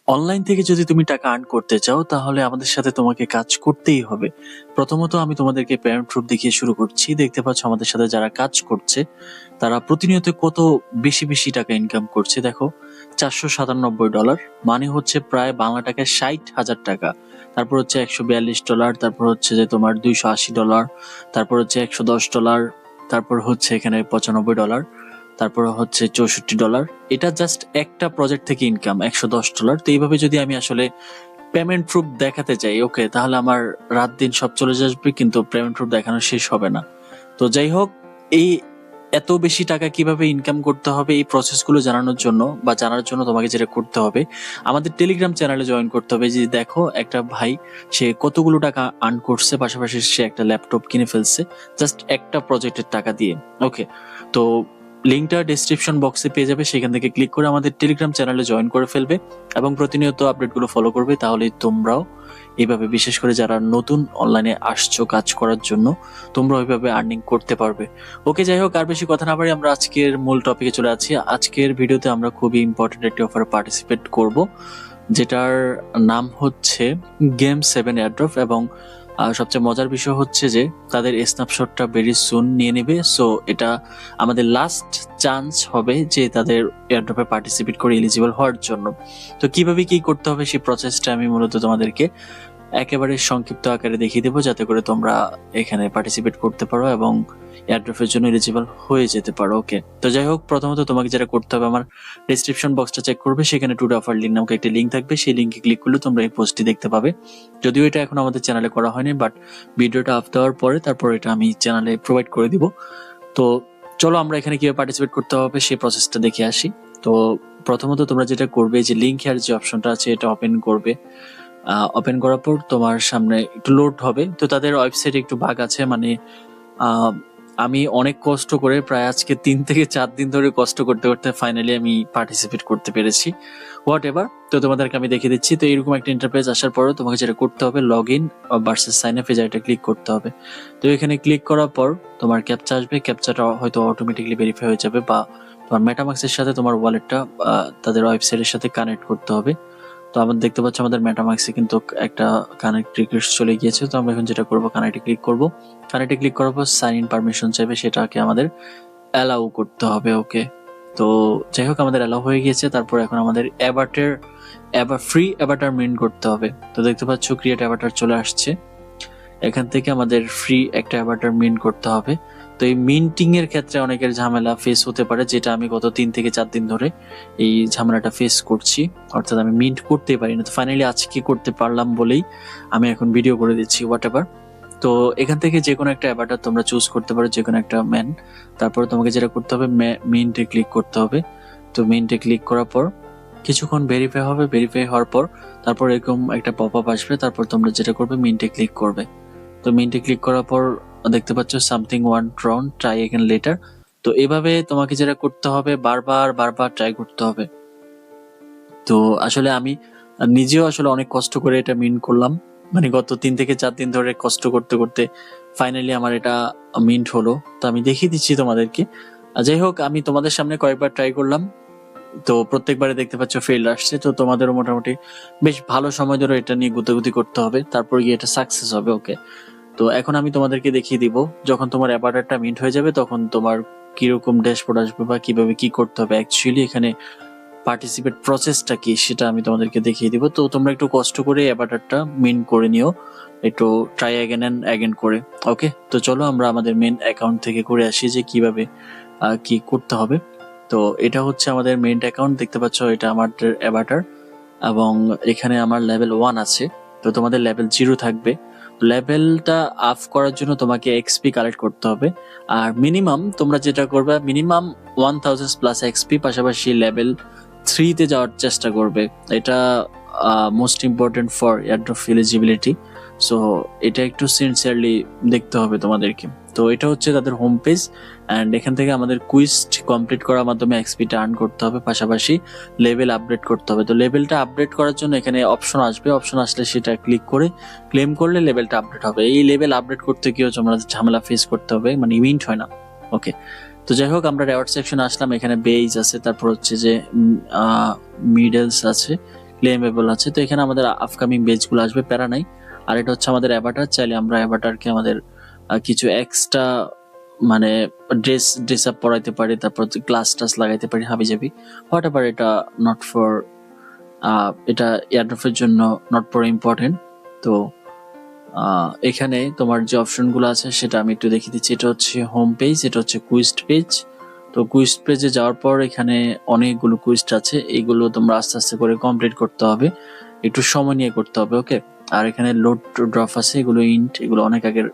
Online থেকে যদি তুমি টাকা আর্ন করতে চাও তাহলে আমাদের সাথে তোমাকে কাজ করতেই হবে। প্রথমত আমি তোমাদেরকে পেমেন্ট প্রুফ দেখিয়ে শুরু করছি। দেখতে পাচ্ছ আমাদের সাথে যারা কাজ করছে তারা প্রতিনিয়ত কত বেশি বেশি টাকা ইনকাম করছে। দেখো, $497, মানে হচ্ছে প্রায় বাংলা টাকায় 60,000 টাকা। তারপর হচ্ছে $142, তারপর হচ্ছে যে তোমার $280, তারপর হচ্ছে $110, তারপর হচ্ছে এখানে $95, তারপর হচ্ছে $64। এটা জাস্ট একটা প্রজেক্ট থেকে ইনকাম $110। তো এইভাবে যদি আমি আসলে পেমেন্ট প্রুফ দেখাতে চাই, ওকে, তাহলে আমার রাত দিন সব চলে যাবে, কিন্তু পেমেন্ট প্রুফ দেখানো শেষ হবে না। তো যাই হোক, এই এত বেশি টাকা কিভাবে ইনকাম করতে হবে এই প্রসেসগুলো জানানোর জন্য বা জানার জন্য তোমাকে যেটা করতে হবে, আমাদের টেলিগ্রাম চ্যানেলে জয়েন করতে হবে। যে দেখো, একটা ভাই সে কতগুলো টাকা আর্ন করছে, পাশাপাশি সে একটা ল্যাপটপ কিনে ফেলছে জাস্ট একটা প্রজেক্টের টাকা দিয়ে। ওকে, তো লিঙ্কটা ডেসক্রিপশন বক্সে পেয়ে যাবে, সেখান থেকে ক্লিক করে আমাদের টেলিগ্রাম চ্যানেলে জয়েন করে ফেলবে এবং প্রতিনিয়ত আপডেটগুলো ফলো করবে। তাহলে তোমরাও এইভাবে, বিশেষ করে যারা নতুন অনলাইনে আসছো কাজ করার জন্য, তোমরা ওইভাবে আর্নিং করতে পারবে। ওকে, যাই হোক, আর বেশি কথা না বাড়ি আমরা আজকের মূল টপিকে চলে যাচ্ছি। আজকের ভিডিওতে আমরা খুবই ইম্পর্টেন্ট একটি অফারে পার্টিসিপেট করব, যেটার নাম হচ্ছে গেম 7 এয়ারড্রপ। এবং সবচেয়ে মজার বিষয় হচ্ছে যে তাদের স্ন্যাপশটটা ভেরি সুন নিয়ে নেবে। সো এটা আমাদের লাস্ট চান্স হবে যে তাদের এয়ারড্রপে পার্টিসিপেট করে এলিজিবল হওয়ার জন্য। তো কিভাবে কি করতে হবে সেই প্রসেসটা আমি মূলত তোমাদেরকে একেবারে সংক্ষিপ্ত আকারে দেখিয়ে দেবো, যাতে করে তোমরা এখানে পার্টিসিপেট করতে পারো এবং এয়ারড্রপের জন্য এলিজিবল হয়ে যেতে পারো। ওকে, তো যাই হোক, প্রথমত তোমাকে যেটা করতে হবে, আমার ডেসক্রিপশন বক্সটা চেক করবে, সেখানে টুডে অফার লিঙ্ক নামক একটা লিঙ্ক থাকবে। সেই লিঙ্কে ক্লিক করলে তোমরা এই পোস্টটি দেখতে পাবে। যদিও এটা এখন আমাদের চ্যানেলে করা হয়নি, বাট ভিডিওটা আপ দেওয়ার পরে তারপর এটা আমি চ্যানেলে প্রোভাইড করে দিব। তো চলো আমরা এখানে কিভাবে পার্টিসিপেট করতে হবে সেই প্রসেসটা দেখে আসি। তো প্রথমত তোমরা যেটা করবে, যে লিঙ্ক হেয়ার যে অপশনটা আছে এটা ওপেন করবে। ওপেন করার পর তোমার সামনে একটু লোড হবে। তো তাদের ওয়েবসাইটে একটু বাগ আছে, মানে আমি অনেক কষ্ট করে প্রায় আজকে 3 থেকে 4 দিন ধরে কষ্ট করতে করতে ফাইনালি আমি পার্টিসিপেট করতে পেরেছি। হোয়াট এভার, তো তোমাদেরকে আমি দেখিয়ে দিচ্ছি। তো এরকম একটা ইন্টারফেস আসার পরও তোমাকে যেটা করতে হবে, log in versus sign up, এটা ক্লিক করতে হবে। তো এখানে ক্লিক করার পর তোমার ক্যাপচা আসবে। ক্যাপচাটা হয়তো অটোমেটিকলি ভেরিফাই হয়ে যাবে, বা তোমার মেটামাক্সের সাথে তোমার ওয়ালেটটা তাদের ওয়েবসাইটের সাথে কানেক্ট করতে হবে। তো আমরা দেখতে পাচ্ছি আমাদের মেটামাক্সে কিন্তু একটা কানেক্ট রিকোয়েস্ট চলে গিয়েছে। তো আমরা এখন যেটা করবো, কানেক্টে ক্লিক করব। কানেক্টে ক্লিক করার পর সাইন ইন পারমিশন চাইবে, সেটাকে আমাদের অ্যালাউ করতে হবে। ওকে, তো যাই হোক, আমাদের অ্যালাউ হয়ে গিয়েছে। তারপর এখন আমাদের ফ্রি অ্যাভাটার মিন্ট করতে হবে। তো দেখতে পাচ্ছ ক্রিয়েট অ্যাভাটার চলে আসছে। এখান থেকে আমাদের ফ্রি একটা অ্যাভাটার মিন্ট করতে হবে। তো এই মিন্টিং এর ক্ষেত্রে অনেকের ঝামেলা ফেস হতে পারে, যেটা আমি গত 3 থেকে 4 দিন ধরে এই ঝামেলাটা ফেস করছি, অর্থাৎ আমি মিন্ট করতেই পারি না। তো ফাইনালি আজকে করতে পারলাম বলেই আমি এখন ভিডিও করে দিচ্ছি, হোয়াট এভার। তো এখান থেকে যে কোনো একটা অ্যাভাটার তোমরা চুজ করতে পারো, যে কোনো একটা ম্যান। তারপর তোমাকে যেটা করতে হবে, মিন্টে ক্লিক করতে হবে। তো মিন্টে ক্লিক করার পর কিছুক্ষণ ভেরিফাই হবে। ভেরিফাই হওয়ার পর তারপর এরকম একটা পপ আপ আসবে। তারপর তোমরা যেটা করবে, মিন্টে ক্লিক করবে। তো মিন্টে ক্লিক করার পর দেখতে পাচ্ছ সামথিং ওয়ান রং, ট্রাই এগেন লেটার। তো এভাবে তোমাকে যেটা করতে হবে, বারবার বারবার ট্রাই করতে হবে। তো আসলে আমি নিজেও আসলে অনেক কষ্ট করে এটা মিন্ট করলাম, মানে গত 3 থেকে 4 দিন ধরে কষ্ট করতে করতে ফাইনালি আমার এটা মিন্ট হলো। তো আমি দেখিয়ে দিচ্ছি তোমাদেরকে। যাই হোক, আমি তোমাদের সামনে কয়েকবার ট্রাই করলাম, তো প্রত্যেকবারে দেখতে পাচ্ছ ফেল আসছে। তো তোমাদেরও মোটামুটি বেশ ভালো সময় ধরে এটা নিয়ে গুতাগুতি করতে হবে, তারপর গিয়ে এটা সাকসেস হবে। ওকে, তো এখন আমি তোমাদেরকে দেখিয়ে দিব, যখন তোমার অ্যাভাটারটা মিন্ট হয়ে যাবে তখন তোমার কিরকম ড্যাশবোর্ড আসবে বা কিভাবে কি করতে হবে, অ্যাকচুয়ালি এখানে পার্টিসিপেট প্রসেসটা কি সেটা আমি তোমাদেরকে দেখিয়ে দিব। তো তোমরা একটু কষ্ট করে অ্যাভাটারটা মিন্ট করে নিও, একটু ট্রাই অ্যাগেন অ্যান্ড অ্যাগেন করে। ওকে, তো চলো আমরা আমাদের মেন অ্যাকাউন্ট থেকে করে আসি যে কিভাবে কি করতে হবে। তো এটা হচ্ছে আমাদের মেইন অ্যাকাউন্ট, দেখতে পাচ্ছ এটা আমাদের অ্যাভাটার, এবং এখানে আমার লেভেল 1 আছে। তো তোমাদের লেভেল 0 থাকবে। লেভেলটা আপ করার জন্য তোমাকে এক্সপি কালেক্ট করতে হবে। আর মিনিমাম তোমরা যেটা করবে, মিনিমাম 1000 প্লাস এক্সপি, পাশাপাশি লেভেল 3 তে যাওয়ার চেষ্টা করবে। এটা most important for airdrop eligibility. So এটা একটু সিনসিয়ারলি দেখতে হবে তোমাদেরকে। তো এটা হচ্ছে তাদের হোম পেজ, অ্যান্ড এখান থেকে আমাদের কুইজ কমপ্লিট করার মাধ্যমে এক্সপিটা আর্ন করতে হবে, পাশাপাশি লেভেল আপডেট করতে হবে। তো লেভেলটা আপডেট করার জন্য এখানে অপশন আসবে, অপশন আসলে সেটা ক্লিক করে ক্লেম করলে লেভেলটা আপডেট হবে। এই লেভেল আপডেট করতে গিয়েও তোমরা ঝামেলা ফেস করতে হবে, মানে ইভেন্ট হয় না। ওকে, তো যাই হোক, আমরা রেওয়ার্ড সেকশন আসলাম। এখানে বেজ আছে, তারপর হচ্ছে যে মিডলস আছে, ক্লেমেবল আছে। তো এখানে আমাদের আপকামিং বেচগুলো আসবে, প্যারা নাই। আর এটা হচ্ছে আমাদের অ্যাভাটার, চাইলে আমরা অ্যাভাটারকে আমাদের কিছু এক্সট্রা মানে ড্রেস আপ পরাইতে পারি, তারপর গ্লাস টাস লাগাইতে পারি হাবিজাবি, হোয়াট এভার। এটা নট ফর এটা এয়ারড্রপের জন্য নট ফর ইম্পর্টেন্ট। তো এখানে তোমার যে অপশনগুলো আছে সেটা আমি একটু দেখিয়ে দিচ্ছি। এটা হচ্ছে হোম পেজ, এটা হচ্ছে কুইস্ট পেজ। তো কুইস্ট পেজে যাওয়ার পর এখানে অনেকগুলো কুইস্ট আছে, এইগুলো তোমরা আস্তে আস্তে করে কমপ্লিট করতে হবে, একটু সময় নিয়ে করতে হবে, ওকে। আর এখানে লোড ড্রপ আছে, এগুলো ইন্ট, এগুলো অনেক আগের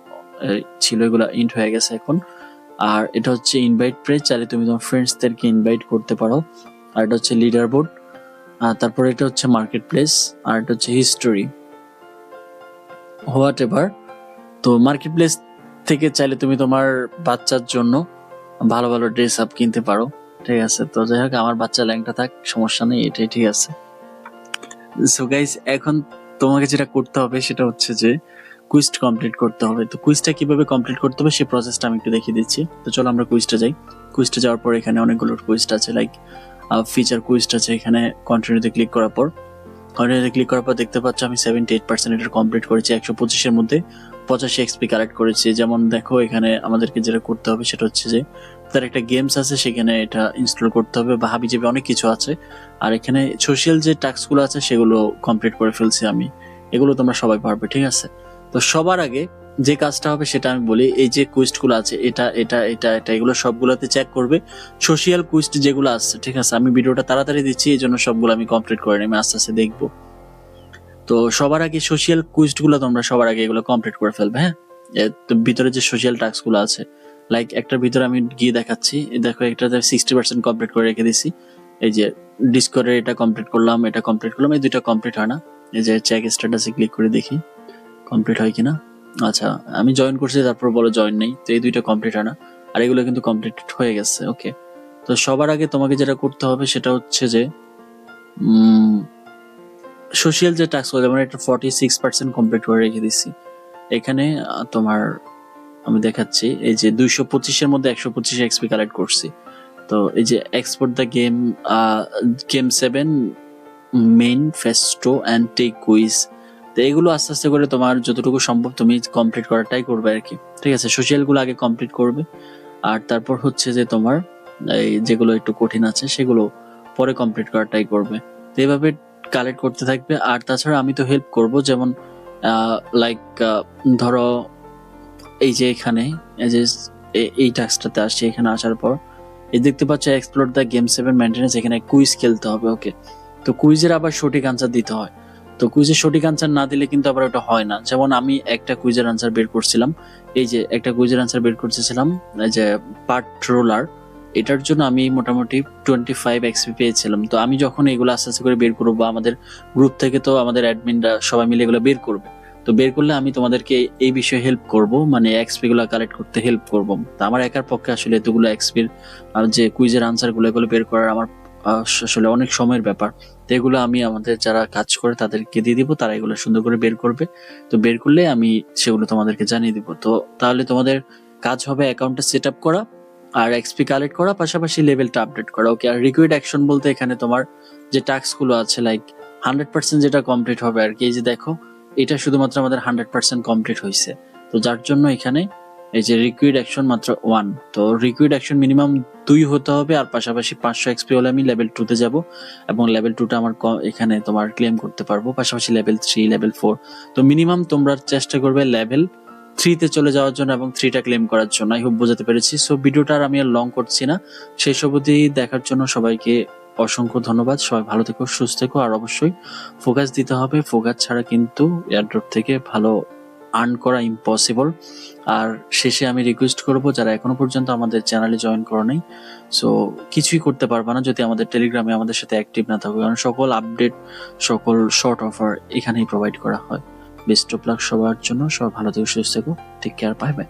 ছিল, এগুলো ইন্ট হয়ে গেছে এখন। আর এটা হচ্ছে ইনভাইট পেজ, চাইলে তুমি তোমার ফ্রেন্ডসদেরকে ইনভাইট করতে পারো। আর এটা হচ্ছে লিডার বোর্ড। তারপর এটা হচ্ছে মার্কেট প্লেস, আর এটা হচ্ছে হিস্টোরি, হোয়াট এভার। তো মার্কেট প্লেস থেকে চাইলে তুমি তোমার বাচ্চার জন্য ভালো ভালো ড্রেস আপ কিনতে পারো, ঠিক আছে। তো যাই হোক, আমার বাচ্চা ল্যাংটা থাক, সমস্যা নেই, এটাই ঠিক আছে। সো গাইস, এখন তোমাকে যেটা করতে হবে সেটা হচ্ছে যে কুইজটা কমপ্লিট করতে হবে। তো কুইজটা কিভাবে কমপ্লিট করতে হবে সেই প্রসেসটা আমি একটু দেখিয়ে দিচ্ছি। তো চলো আমরা কুইজটা যাই। কুইজটা যাওয়ার পর এখানে অনেকগুলো কুইজটা আছে, লাইক ফিচার কুইজটা আছে। এখানে কন্টিনিউতে ক্লিক করার পর দেখতে পাচ্ছ আমি 78% এটা কমপ্লিট করেছি। 125-এর মধ্যে 85 এক্সপি কালেক্ট করেছি। যেমন দেখো, এখানে আমাদেরকে যেটা করতে হবে সেটা হচ্ছে যে তার একটা গেমস আছে, সেখানে এটা ইনস্টল করতে হবে, বা হাবিজাবি অনেক কিছু আছে। আর এখানে সোশ্যাল যে টাস্কগুলো আছে সেগুলো কমপ্লিট করে ফেলছি আমি, এগুলো তোমরা সবাই পারবে, ঠিক আছে। তো সবার আগে যে কাজটা হবে সেটা আমি বলি, এই যে কুইস্টগুলো আছে এটা এটা এটা এটা এগুলো সবগুলোতে চেক করবে, সোশ্যাল কুইস্ট যেগুলো আছে, ঠিক আছে। আমি ভিডিওটা তাড়াতাড়ি দিচ্ছি, এই জন্য সবগুলো আমি কমপ্লিট করে আমি আস্তে আস্তে দেখবো। তো সবার আগে সোশ্যাল কুইজগুলো তোমরা সবার আগে এগুলো কমপ্লিট করে ফেলবে, হ্যাঁ। তো ভিতরে যে সোশ্যাল টাস্কগুলো আছে, লাইক একটার ভিতরে আমি গিয়ে দেখাচ্ছি, দেখো একটাতে 60% কমপ্লিট করে রেখে দিছি। এই যে ডিসকর্ডের এটা কমপ্লিট করলাম, এটা কমপ্লিট করলাম, এই দুইটা কমপ্লিট হয় না। এই যে চেক স্ট্যাটাসে ক্লিক করে দেখি কমপ্লিট হয় কিনা। আচ্ছা, আমি জয়েন করছি, তারপর বলো জয়েন নেই, তো এই দুইটা কমপ্লিট হয় না। আর এগুলো কিন্তু কমপ্লিট হয়ে গেছে, ওকে। তো সবার আগে তোমাকে যেটা করতে হবে সেটা হচ্ছে যে সোশ্যাল যে টাস্ক, যেমন এটা 46% কমপ্লিট করে রেখে দিচ্ছি। এখানে তোমার আমি দেখাচ্ছি, এই যে 225-এর মধ্যে 125 এক্সপি কালেক্ট করছি। তো এই যে export the game 7 manifesto and take quiz, তো এগুলো আস্তে আস্তে করে তোমার যতটুকু সম্ভব তুমি কমপ্লিট করার ট্রাই করবে আর কি, ঠিক আছে। সোশ্যালগুলো আগে কমপ্লিট করবে, আর তারপর হচ্ছে যে তোমার এই যেগুলো একটু কঠিন আছে সেগুলো পরে কমপ্লিট করার ট্রাই করবে। তো এইভাবে কালেক্ট করতে থাকবে। আর তাছাড়া আমি তো হেল্প করব, যেমন লাইক ধরো এই যে এখানে এই যে এই টাস্কটাতে আসছে, এখানে আসার পর এই দেখতে পাচ্ছ এক্সপ্লোর দ্য গেম 7 মেইনটেনেন্স, এখানে কুইজ খেলতে হবে, ওকে। তো কুইজের আবার সঠিক আনসার দিতে হয়। তো কুইজের সঠিক আনসার না দিলে কিন্তু আবার ওটা হয় না। যেমন আমি একটা কুইজের আনসার বের করছিলাম, এই যে একটা কুইজের আনসার বের করতেছিলাম, এই যে পাট্রোলার, এটার জন্য আমি মোটামুটি 25 এক্সপি পেয়েছিলাম। তো আমি যখন এগুলো আস্তে আস্তে করে বের করবো, আমাদের গ্রুপ থেকে তো আমাদের অ্যাডমিনরা সবাই মিলে এগুলো বের করবে। তো বের করলে আমি তোমাদেরকে এই বিষয়ে হেল্প করব, মানে এক্সপি গুলো কালেক্ট করতে হেল্প করব। তো আমার একার পক্ষে আসলে এতগুলো এক্সপির যে কুইজের আনসার গুলো এগুলো বের করার আমার আসলে অনেক সময়ের ব্যাপার। তো এগুলো আমি আমাদের যারা কাজ করে তাদেরকে দিয়ে দিব, তারা এগুলো সুন্দর করে বের করবে। তো বের করলে আমি সেগুলো তোমাদেরকে জানিয়ে দিব। তো তাহলে তোমাদের কাজ হবে অ্যাকাউন্টটা সেট আপ করা আর এক্সপি কালেক্ট করা, পাশাপাশি লেভেলটা আপডেট করা, ওকে। আর রিকোয়ার্ড অ্যাকশন বলতে এখানে তোমার যে টাস্ক গুলো আছে, লাইক 100% যেটা কমপ্লিট হবে আর কি। এই যে দেখো, এটা শুধুমাত্র আমাদের 100% কমপ্লিট হয়েছে। তো যার জন্য এখানে এই যে রিকুইড অ্যাকশন মাত্র 1, তো রিকুইড অ্যাকশন মিনিমাম 2 হতে হবে। আর পাশাপাশি 500 এক্সপি হলে আমি লেভেল 2 তে যাব, এবং লেভেল 2টা আমার এখানে তোমার ক্লেম করতে পারবো। পাশাপাশি লেভেল 3, লেভেল 4, তো মিনিমাম তোমরা চেষ্টা করবে লেভেল 3 তে চলে যাওয়ার জন্য এবং 3টা ক্লেম করার জন্য। আই হোপ বোঝাতে পেরেছি। সো ভিডিওটা আর আমি আর লং করছি না, শেষ অবধি দেখার জন্য সবাইকে অসংখ্য ধন্যবাদ। সবাই ভালো থেকো, সুস্থ থেকো, আর অবশ্যই ফোকাস দিতে হবে। ফোকাস ছাড়া কিন্তু এয়ারড্রপ থেকে ভালো আর্ন করা ইম্পসিবল। আর শেষে আমি রিকোয়েস্ট করব, যারা এখনো পর্যন্ত আমাদের চ্যানেলে জয়েন করো নাই, সো কিছুই করতে পারবা না যদি আমাদের টেলিগ্রামে আমাদের সাথে অ্যাক্টিভ না থাকো, কারণ সকল আপডেট, সকল শর্ট অফার এখানেই প্রোভাইড করা হয়। বেস্ট অফ লাক সবার জন্য, সবাই ভালো থেকো, সুস্থ থেকো, টেক কেয়ার, বাই বাই।